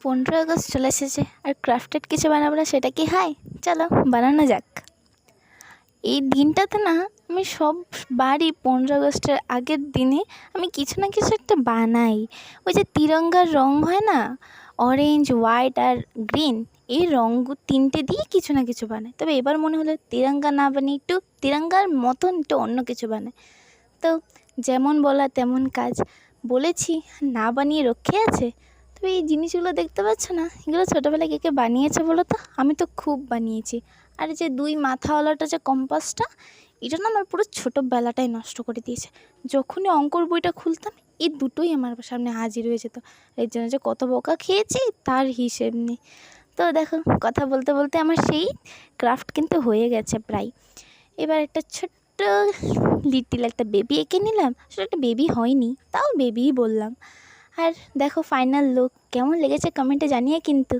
15 August চলে এসেছে আর crafted কিছু বানাবো না সেটা কি হয়? চলো বানানো যাক। এই দিনটাতে না আমি সববারই 15 আগস্টের আগের দিনে আমি কিছু না কিছু একটা বানাই। ওই যে তিরঙ্গার রং হয় না, অরেঞ্জ, হোয়াইট আর গ্রিন, এই রঙ তিনটে দিয়ে কিছু না কিছু বানাই। তবে এবার মনে হলো তিরঙ্গা না বানিয়ে একটু তিরঙ্গার মতন একটু অন্য কিছু বানাই। তো যেমন বলা তেমন কাজ, বলেছি না বানিয়ে রক্ষে আছে। তবে এই জিনিসগুলো দেখতে পাচ্ছ না, এগুলো ছোটোবেলায় কে কে বানিয়েছে বলো তো? আমি তো খুব বানিয়েছি। আর যে দুই মাথাওয়ালাটা যে কম্পাসটা, এটা না আমার পুরো ছোটোবেলাটাই নষ্ট করে দিয়েছে। যখনই অঙ্কর বইটা খুলতাম এই দুটোই আমার সামনে হাজির হয়ে যেত। এর জন্য যে কত বকা খেয়েছি তার হিসেব নেই। তো দেখো, কথা বলতে বলতে আমার সেই ক্রাফট কিন্তু হয়ে গেছে প্রায়। এবার একটা ছোট্ট লিটিল একটা বেবি এঁকে নিলাম। আসলে একটা বেবি হয়নি, তাও বেবিই বললাম। আর দেখো ফাইনাল লুক কেমন লেগেছে কমেন্টে জানিয়ে কিন্তু।